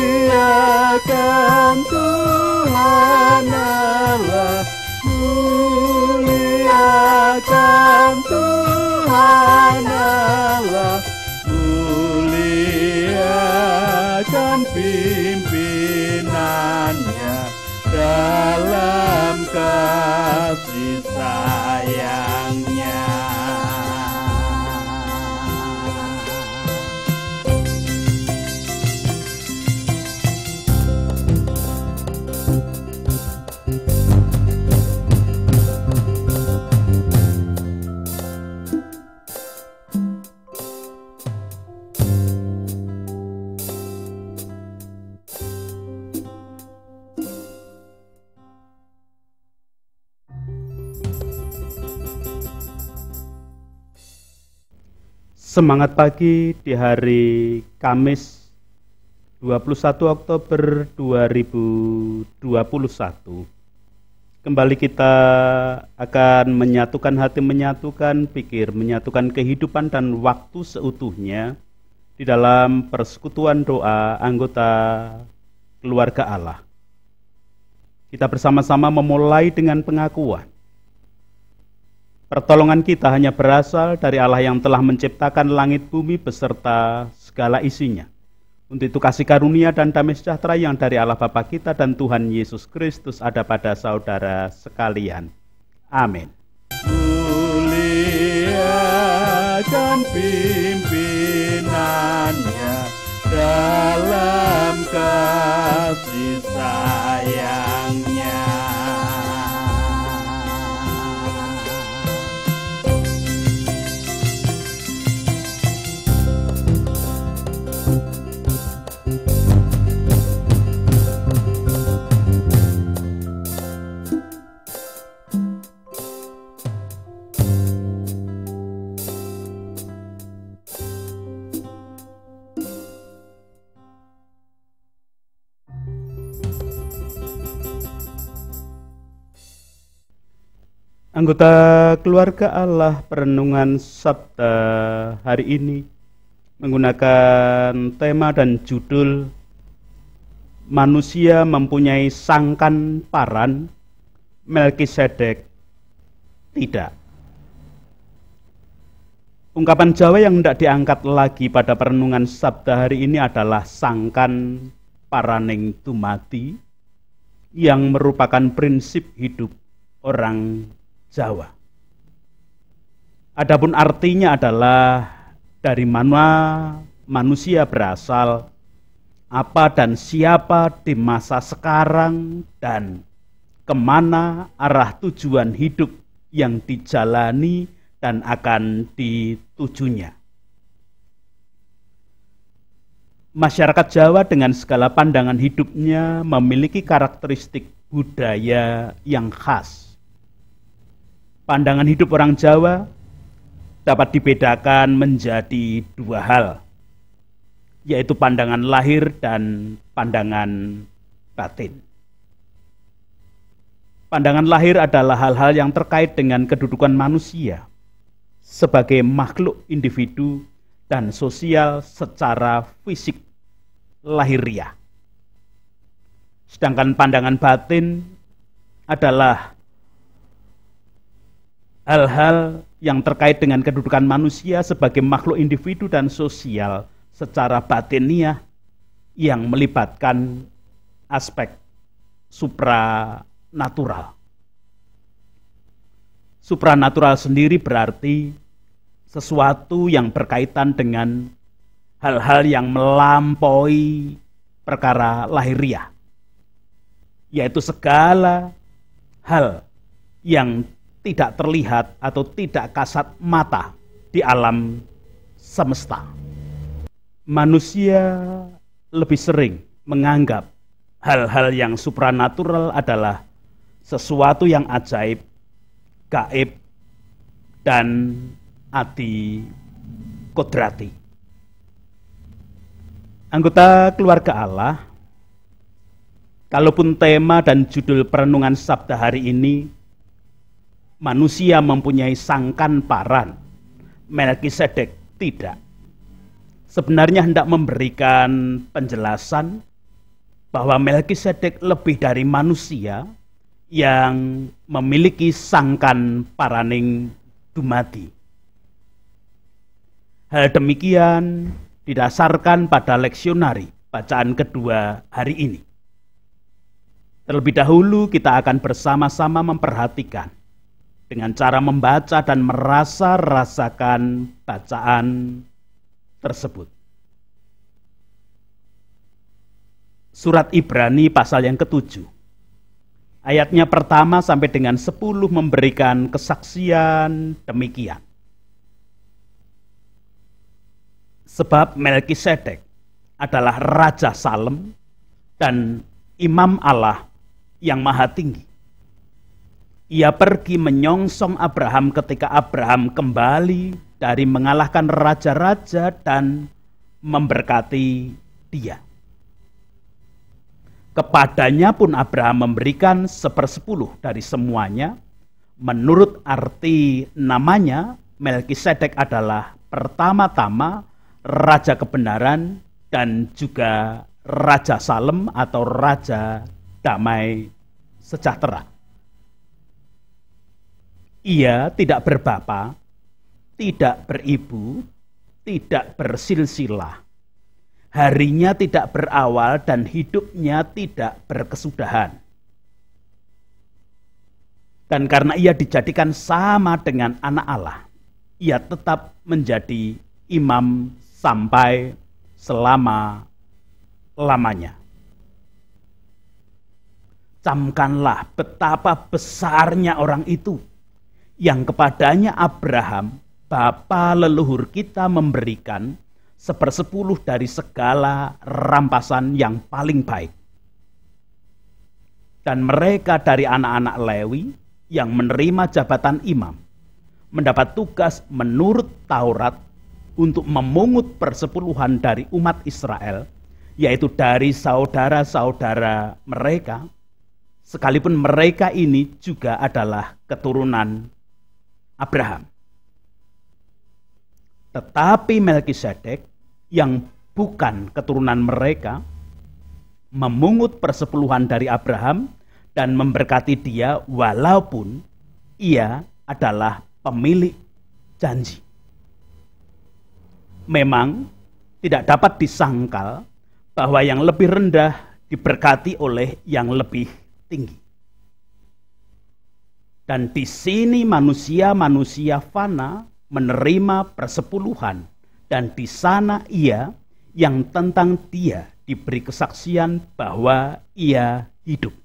Muliakan Tuhan Allah, muliakan Tuhan Allah, muliakan pimpinannya dalam kasih sayangnya. Semangat pagi di hari Kamis 21 Oktober 2021. Kembali kita akan menyatukan hati, menyatukan pikir, menyatukan kehidupan dan waktu seutuhnya di dalam persekutuan doa anggota keluarga Allah. Kita bersama-sama memulai dengan pengakuan. Pertolongan kita hanya berasal dari Allah yang telah menciptakan langit bumi beserta segala isinya. Untuk itu kasih karunia dan damai sejahtera yang dari Allah Bapa kita dan Tuhan Yesus Kristus ada pada saudara sekalian. Amin. Muliakan pimpinannya dalam kasih sayangnya. Anggota keluarga Allah, perenungan Sabda hari ini menggunakan tema dan judul Manusia mempunyai sangkan paran, Melkisedek tidak. Ungkapan Jawa yang hendak diangkat lagi pada perenungan Sabda hari ini adalah sangkan paraning tumati, yang merupakan prinsip hidup orang Jawa. Adapun artinya adalah dari mana manusia berasal, apa dan siapa di masa sekarang, dan kemana arah tujuan hidup yang dijalani dan akan ditujunya. Masyarakat Jawa dengan segala pandangan hidupnya memiliki karakteristik budaya yang khas. Pandangan hidup orang Jawa dapat dibedakan menjadi dua hal, yaitu pandangan lahir dan pandangan batin. Pandangan lahir adalah hal-hal yang terkait dengan kedudukan manusia sebagai makhluk individu dan sosial secara fisik lahiriah. Sedangkan pandangan batin adalah hal-hal yang terkait dengan kedudukan manusia sebagai makhluk individu dan sosial secara batiniah yang melibatkan aspek supranatural. Supranatural sendiri berarti sesuatu yang berkaitan dengan hal-hal yang melampaui perkara lahiriah, yaitu segala hal yang tidak terlihat atau tidak kasat mata di alam semesta. Manusia lebih sering menganggap hal-hal yang supranatural adalah sesuatu yang ajaib, gaib, dan adi kodrati. Anggota keluarga Allah, kalaupun tema dan judul perenungan Sabda hari ini manusia mempunyai sangkan paran, Melkisedek tidak. sebenarnya hendak memberikan penjelasan bahwa Melkisedek lebih dari manusia yang memiliki sangkan paraning dumadi. Hal demikian didasarkan pada leksionari bacaan kedua hari ini. Terlebih dahulu kita akan bersama-sama memperhatikan dengan cara membaca dan merasa-rasakan bacaan tersebut. Surat Ibrani pasal yang ke-7. Ayatnya pertama sampai dengan 10 memberikan kesaksian demikian. Sebab Melkisedek adalah Raja Salem dan Imam Allah yang Maha Tinggi. Ia pergi menyongsong Abraham ketika Abraham kembali dari mengalahkan raja-raja dan memberkati dia. Kepadanya pun Abraham memberikan 1/10 dari semuanya. Menurut arti namanya, Melkisedek adalah pertama-tama Raja Kebenaran dan juga Raja Salem atau Raja Damai Sejahtera. Ia tidak berbapa, tidak beribu, tidak bersilsilah. Harinya tidak berawal dan hidupnya tidak berkesudahan. Dan karena ia dijadikan sama dengan anak Allah, ia tetap menjadi imam sampai selama-lamanya. Camkanlah betapa besarnya orang itu yang kepadanya Abraham, bapa leluhur kita, memberikan 1/10 dari segala rampasan yang paling baik. Dan mereka dari anak-anak Lewi yang menerima jabatan imam mendapat tugas menurut Taurat untuk memungut persepuluhan dari umat Israel, yaitu dari saudara-saudara mereka, sekalipun mereka ini juga adalah keturunan Abraham. Tetapi Melkisedek yang bukan keturunan mereka memungut persepuluhan dari Abraham dan memberkati dia walaupun ia adalah pemilik janji. Memang tidak dapat disangkal bahwa yang lebih rendah diberkati oleh yang lebih tinggi. Dan di sini manusia-manusia fana menerima persepuluhan, dan di sana ia yang tentang dia diberi kesaksian bahwa ia hidup.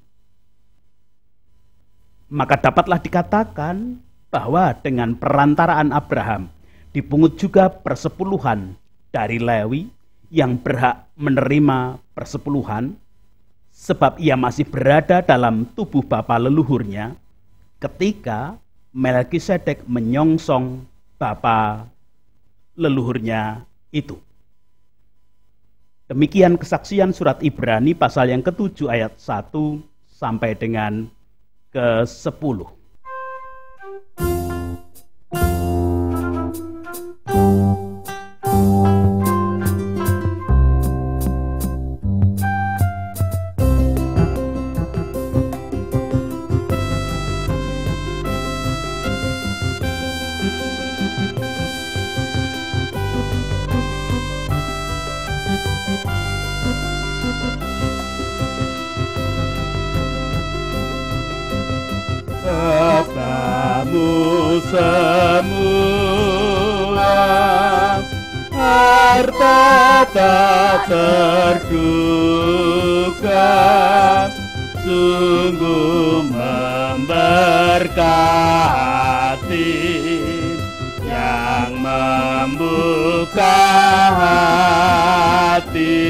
Maka dapatlah dikatakan bahwa dengan perantaraan Abraham dipungut juga persepuluhan dari Lewi yang berhak menerima persepuluhan, sebab ia masih berada dalam tubuh bapa leluhurnya ketika Melkisedek menyongsong bapa leluhurnya itu. Demikian kesaksian surat Ibrani pasal yang ke-7 ayat 1 sampai dengan ke-10. Katamu semua harta tak terduga, sungguh memberkati yang membuka hati.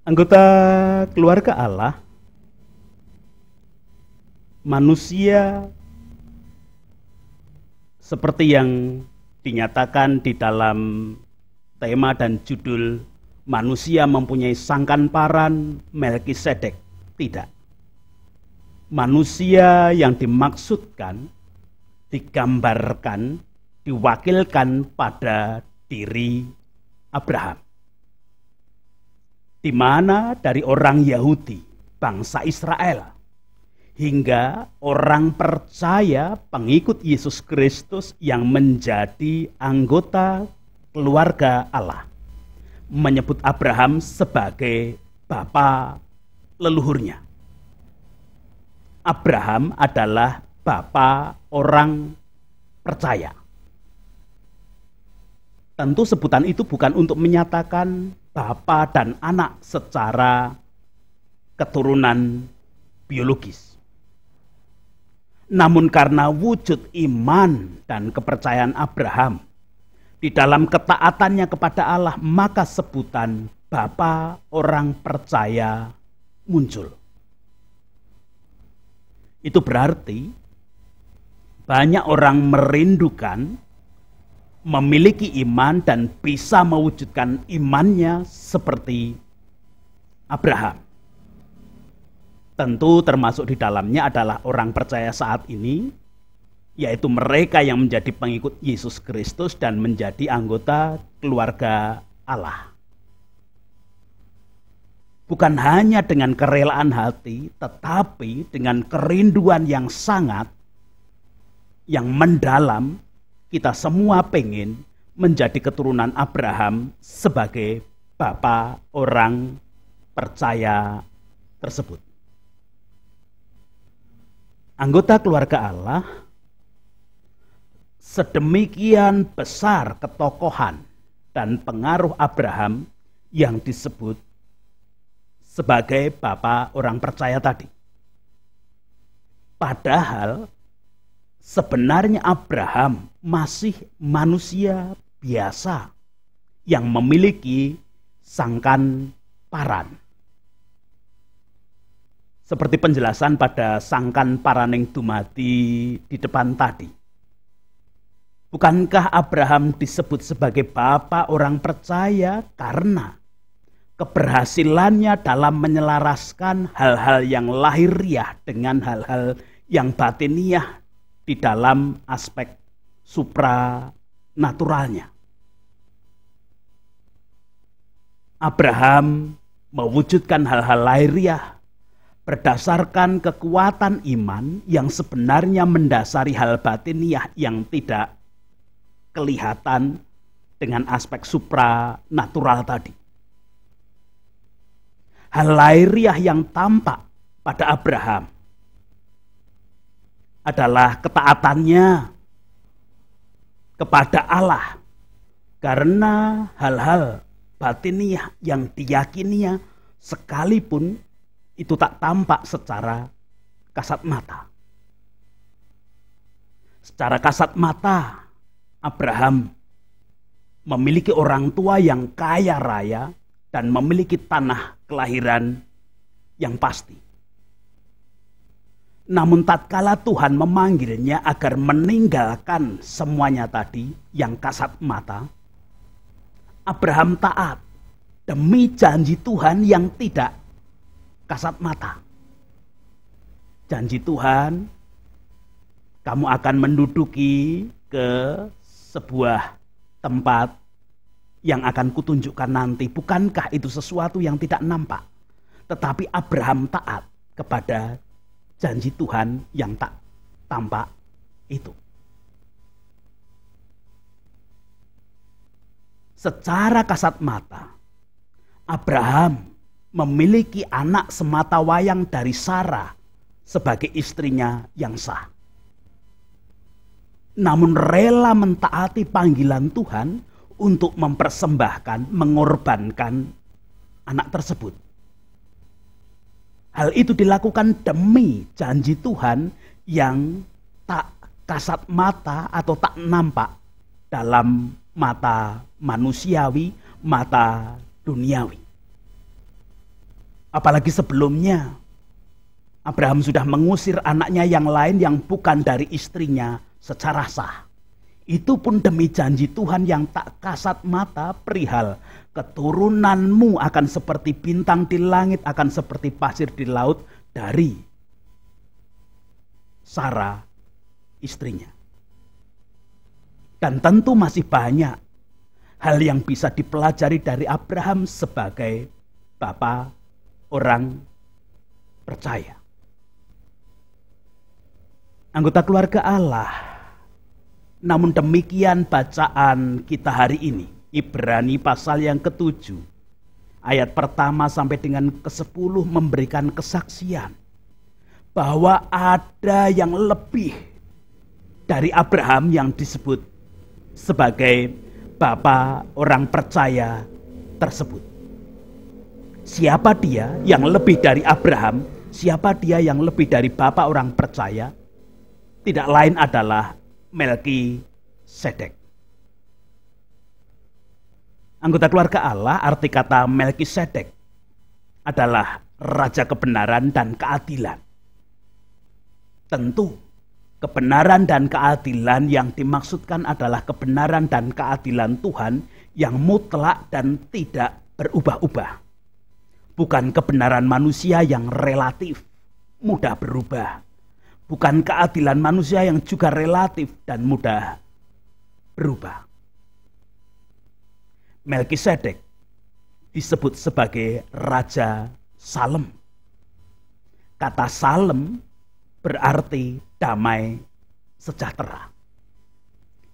Anggota keluarga Allah, manusia seperti yang dinyatakan di dalam tema dan judul manusia mempunyai sangkan paran Melkisedek. Tidak. Manusia yang dimaksudkan, digambarkan, diwakilkan pada diri Abraham. Di mana dari orang Yahudi, bangsa Israel, hingga orang percaya pengikut Yesus Kristus yang menjadi anggota keluarga Allah, menyebut Abraham sebagai bapa leluhurnya. Abraham adalah bapa orang percaya. Tentu sebutan itu bukan untuk menyatakan bapa dan anak secara keturunan biologis. Namun karena wujud iman dan kepercayaan Abraham di dalam ketaatannya kepada Allah, maka sebutan bapa orang percaya muncul. Itu berarti banyak orang merindukan memiliki iman dan bisa mewujudkan imannya seperti Abraham. Tentu termasuk di dalamnya adalah orang percaya saat ini, yaitu mereka yang menjadi pengikut Yesus Kristus dan menjadi anggota keluarga Allah. Bukan hanya dengan kerelaan hati, tetapi dengan kerinduan yang sangat, yang mendalam. Kita semua pengen menjadi keturunan Abraham sebagai bapa orang percaya tersebut. Anggota keluarga Allah, sedemikian besar ketokohan dan pengaruh Abraham yang disebut sebagai bapa orang percaya tadi. Padahal sebenarnya Abraham masih manusia biasa yang memiliki sangkan paran. Seperti penjelasan pada sangkan paraning dumadi di depan tadi. Bukankah Abraham disebut sebagai bapa orang percaya karena keberhasilannya dalam menyelaraskan hal-hal yang lahiriah dengan hal-hal yang batiniah di dalam aspek supranaturalnya. Abraham mewujudkan hal-hal lahiriah berdasarkan kekuatan iman yang sebenarnya mendasari hal batiniah yang tidak kelihatan dengan aspek supranatural tadi. Hal lahiriah yang tampak pada Abraham adalah ketaatannya kepada Allah, karena hal-hal batiniah yang diyakininya sekalipun itu tak tampak secara kasat mata. Secara kasat mata, Abraham memiliki orang tua yang kaya raya dan memiliki tanah kelahiran yang pasti. Namun tatkala Tuhan memanggilnya agar meninggalkan semuanya tadi yang kasat mata, Abraham taat demi janji Tuhan yang tidak kasat mata. Janji Tuhan, kamu akan menduduki ke sebuah tempat yang akan kutunjukkan nanti. Bukankah itu sesuatu yang tidak nampak? Tetapi Abraham taat kepada janji Tuhan yang tak tampak itu. Secara kasat mata, Abraham memiliki anak sematawayang dari Sarah sebagai istrinya yang sah. Namun rela mentaati panggilan Tuhan untuk mempersembahkan, mengorbankan anak tersebut. Hal itu dilakukan demi janji Tuhan yang tak kasat mata atau tak nampak dalam mata manusiawi, mata duniawi. Apalagi sebelumnya Abraham sudah mengusir anaknya yang lain yang bukan dari istrinya secara sah. Itu pun demi janji Tuhan yang tak kasat mata perihal keturunanmu akan seperti bintang di langit, akan seperti pasir di laut dari Sarah istrinya. Dan tentu masih banyak hal yang bisa dipelajari dari Abraham sebagai bapa orang percaya. Anggota keluarga Allah. Namun demikian bacaan kita hari ini, Ibrani pasal yang ke-7, ayat pertama sampai dengan ke-10 memberikan kesaksian bahwa ada yang lebih dari Abraham yang disebut sebagai bapa orang percaya tersebut. Siapa dia yang lebih dari Abraham? Siapa dia yang lebih dari bapa orang percaya? Tidak lain adalah Melkisedek. Anggota keluarga Allah, arti kata Melkisedek adalah raja kebenaran dan keadilan. Tentu kebenaran dan keadilan yang dimaksudkan adalah kebenaran dan keadilan Tuhan yang mutlak dan tidak berubah-ubah. Bukan kebenaran manusia yang relatif, mudah berubah. Bukan keadilan manusia yang juga relatif dan mudah berubah. Melkisedek disebut sebagai Raja Salem. Kata Salem berarti damai sejahtera.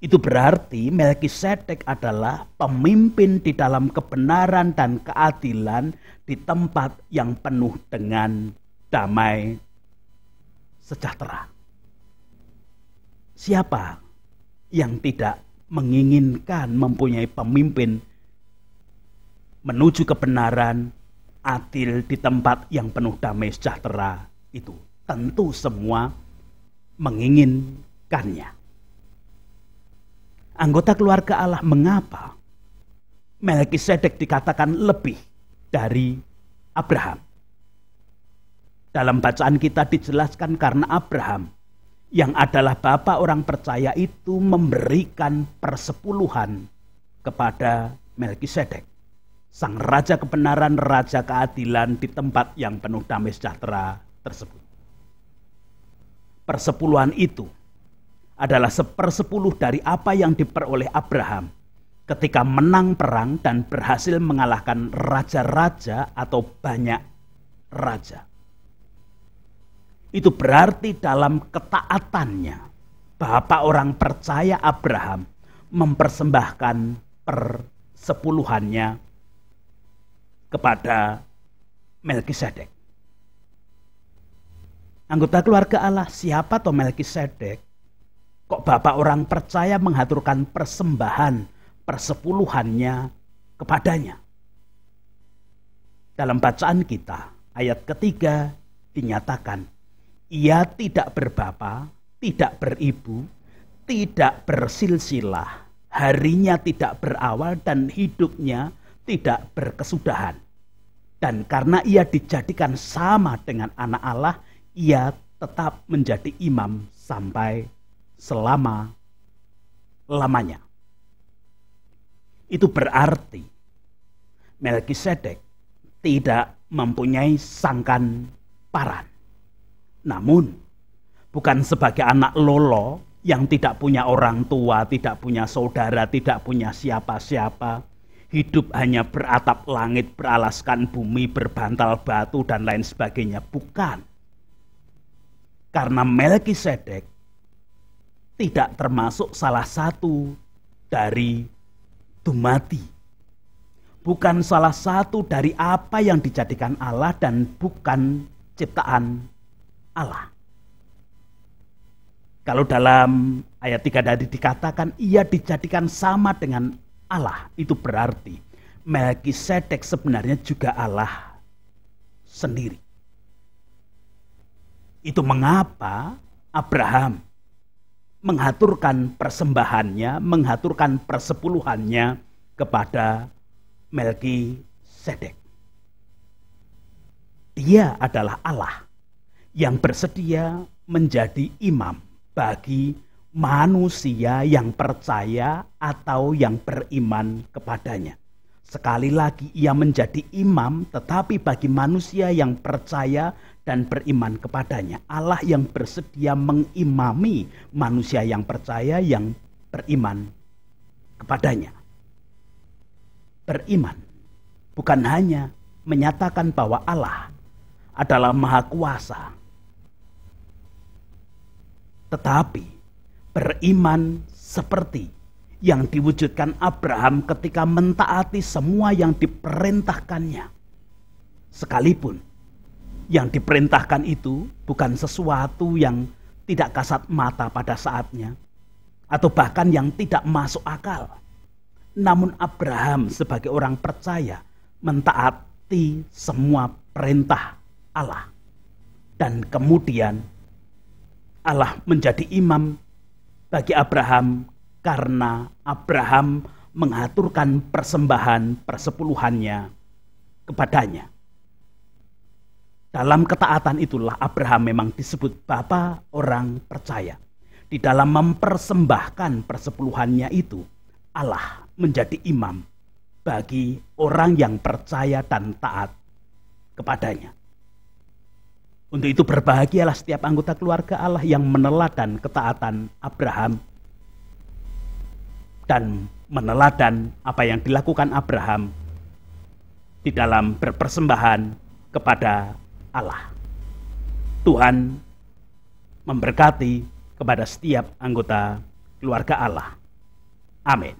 Itu berarti Melkisedek adalah pemimpin di dalam kebenaran dan keadilan di tempat yang penuh dengan damai sejahtera. Siapa yang tidak menginginkan mempunyai pemimpin menuju kebenaran, adil di tempat yang penuh damai sejahtera itu? Tentu semua menginginkannya. Anggota keluarga Allah, mengapa Melkisedek dikatakan lebih dari Abraham? Dalam bacaan kita dijelaskan karena Abraham yang adalah bapa orang percaya itu memberikan persepuluhan kepada Melkisedek, sang raja kebenaran, raja keadilan di tempat yang penuh damai sejahtera tersebut. Persepuluhan itu adalah 1/10 dari apa yang diperoleh Abraham ketika menang perang dan berhasil mengalahkan raja-raja atau banyak raja. Itu berarti dalam ketaatannya, bapa orang percaya Abraham mempersembahkan persepuluhannya kepada Melkisedek. Anggota keluarga Allah, siapa toh Melkisedek? Kok bapa orang percaya mengaturkan persembahan persepuluhannya kepadanya? Dalam bacaan kita, ayat ketiga dinyatakan, ia tidak berbapa, tidak beribu, tidak bersilsilah, harinya tidak berawal dan hidupnya tidak berkesudahan. Dan karena ia dijadikan sama dengan anak Allah, ia tetap menjadi imam sampai selama-lamanya. Itu berarti Melkisedek tidak mempunyai sangkan paran. Namun, bukan sebagai anak lolo yang tidak punya orang tua, tidak punya saudara, tidak punya siapa-siapa. Hidup hanya beratap langit, beralaskan bumi, berbantal batu, dan lain sebagainya. Bukan. Karena Melkisedek tidak termasuk salah satu dari dumati. Bukan salah satu dari apa yang dijadikan Allah dan bukan ciptaan Allah. Kalau dalam ayat 3 tadi dikatakan ia dijadikan sama dengan Allah, itu berarti Melkisedek sebenarnya juga Allah sendiri. Itu mengapa Abraham mengaturkan persembahannya, mengaturkan persepuluhannya kepada Melkisedek. Dia adalah Allah yang bersedia menjadi imam bagi manusia yang percaya atau yang beriman kepadanya. Sekali lagi, ia menjadi imam, tetapi bagi manusia yang percaya dan beriman kepadanya. Allah yang bersedia mengimami manusia yang percaya, yang beriman kepadanya. Beriman bukan hanya menyatakan bahwa Allah adalah Maha Kuasa, tetapi beriman seperti yang diwujudkan Abraham ketika mentaati semua yang diperintahkannya. Sekalipun yang diperintahkan itu bukan sesuatu yang tidak kasat mata pada saatnya, atau bahkan yang tidak masuk akal. Namun Abraham sebagai orang percaya mentaati semua perintah Allah. Dan kemudian Allah menjadi imam bagi Abraham karena Abraham mengaturkan persembahan persepuluhannya kepadanya. Dalam ketaatan itulah Abraham memang disebut bapa orang percaya. Di dalam mempersembahkan persepuluhannya itu, Allah menjadi imam bagi orang yang percaya dan taat kepadanya. Untuk itu berbahagialah setiap anggota keluarga Allah yang meneladan ketaatan Abraham dan meneladan apa yang dilakukan Abraham di dalam berpersembahan kepada Allah. Tuhan memberkati kepada setiap anggota keluarga Allah. Amin.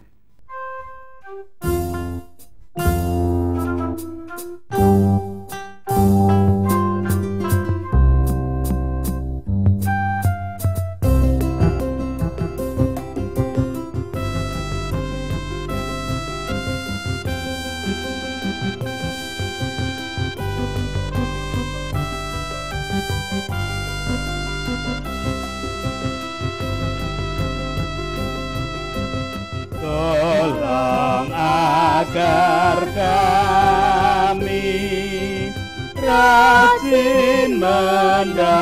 Tolong agar kami rajin mendalami,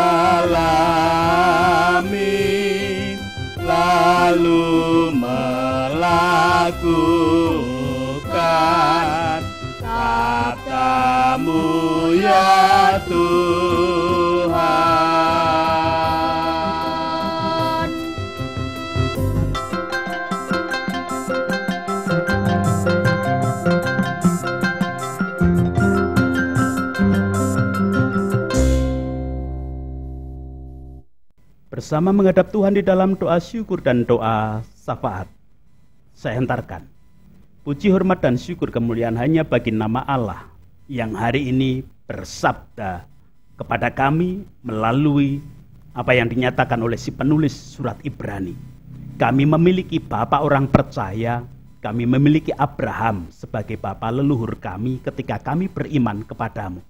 lalu melakukan sabda-Mu ya Tuhan. Bersama menghadap Tuhan di dalam doa syukur dan doa syafaat, saya hantarkan puji, hormat, dan syukur kemuliaan hanya bagi nama Allah yang hari ini bersabda kepada kami melalui apa yang dinyatakan oleh si penulis surat Ibrani. Kami memiliki bapa orang percaya, kami memiliki Abraham sebagai bapa leluhur kami ketika kami beriman kepadamu.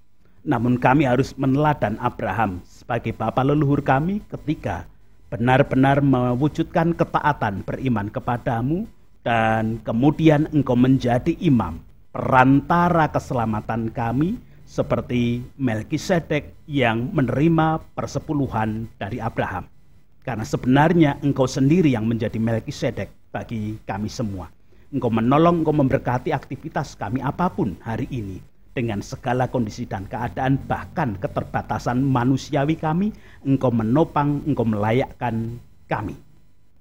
Namun kami harus meneladan Abraham sebagai bapa leluhur kami ketika benar-benar mewujudkan ketaatan beriman kepadamu, dan kemudian engkau menjadi imam perantara keselamatan kami seperti Melkisedek yang menerima persepuluhan dari Abraham. Karena sebenarnya engkau sendiri yang menjadi Melkisedek bagi kami semua. Engkau menolong, engkau memberkati aktivitas kami apapun hari ini. Dengan segala kondisi dan keadaan, bahkan keterbatasan manusiawi kami, engkau menopang, engkau melayakkan kami.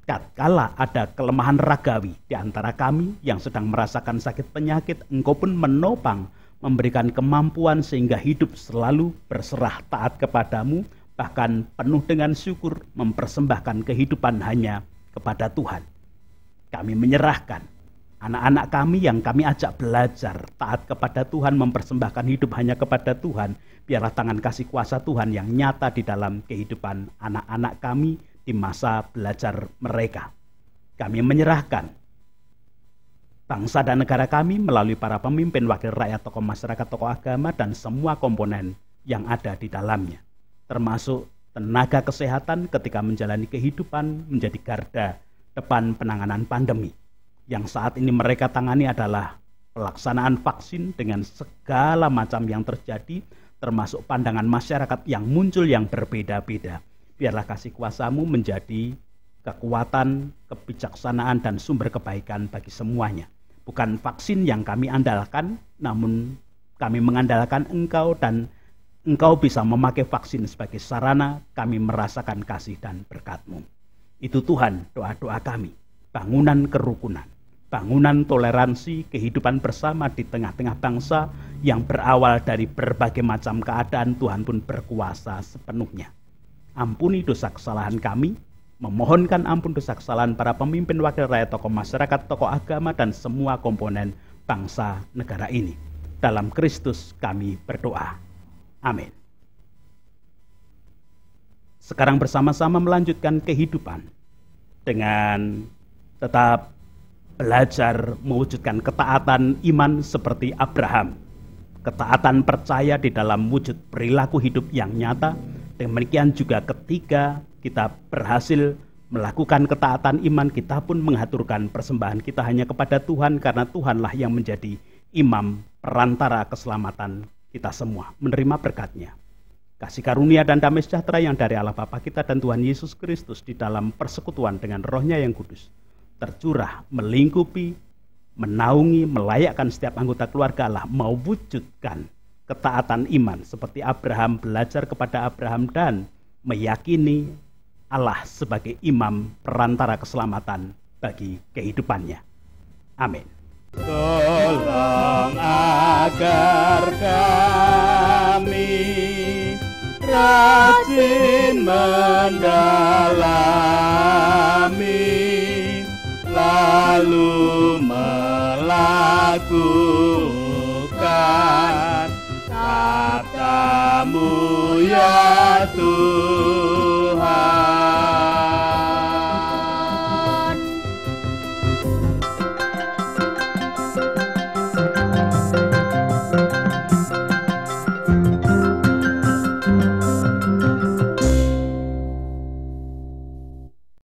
Tatkala ada kelemahan ragawi di antara kami yang sedang merasakan sakit penyakit, engkau pun menopang, memberikan kemampuan sehingga hidup selalu berserah taat kepadamu, bahkan penuh dengan syukur, mempersembahkan kehidupan hanya kepada Tuhan. Kami menyerahkan anak-anak kami yang kami ajak belajar taat kepada Tuhan, mempersembahkan hidup hanya kepada Tuhan. Biarlah tangan kasih kuasa Tuhan yang nyata di dalam kehidupan anak-anak kami di masa belajar mereka. Kami menyerahkan bangsa dan negara kami melalui para pemimpin, wakil rakyat, tokoh masyarakat, tokoh agama, dan semua komponen yang ada di dalamnya. Termasuk tenaga kesehatan ketika menjalani kehidupan menjadi garda depan penanganan pandemi. Yang saat ini mereka tangani adalah pelaksanaan vaksin dengan segala macam yang terjadi, termasuk pandangan masyarakat yang muncul yang berbeda-beda. Biarlah kasih kuasa-Mu menjadi kekuatan, kebijaksanaan, dan sumber kebaikan bagi semuanya. Bukan vaksin yang kami andalkan, namun kami mengandalkan Engkau, dan Engkau bisa memakai vaksin sebagai sarana kami merasakan kasih dan berkat-Mu. Itu Tuhan doa-doa kami, bangunan kerukunan, bangunan toleransi, kehidupan bersama di tengah-tengah bangsa yang berawal dari berbagai macam keadaan. Tuhan pun berkuasa sepenuhnya. Ampuni dosa kesalahan kami, memohonkan ampun dosa kesalahan para pemimpin, wakil rakyat, tokoh masyarakat, tokoh agama, dan semua komponen bangsa negara ini. Dalam Kristus kami berdoa. Amin. Sekarang bersama-sama melanjutkan kehidupan dengan tetap belajar mewujudkan ketaatan iman seperti Abraham. Ketaatan percaya di dalam wujud perilaku hidup yang nyata. Demikian juga ketika kita berhasil melakukan ketaatan iman, kita pun mengaturkan persembahan kita hanya kepada Tuhan, karena Tuhanlah yang menjadi imam perantara keselamatan kita semua. Menerima berkat-Nya, kasih karunia dan damai sejahtera yang dari Allah Bapa kita dan Tuhan Yesus Kristus di dalam persekutuan dengan Roh-Nya yang kudus tercurah, melingkupi, menaungi, melayakkan setiap anggota keluarga Allah, mewujudkan ketaatan iman seperti Abraham, belajar kepada Abraham dan meyakini Allah sebagai imam perantara keselamatan bagi kehidupannya. Amin. Tolong agar kami rajin mendalami, lalu melakukan kata-Mu ya Tuhan.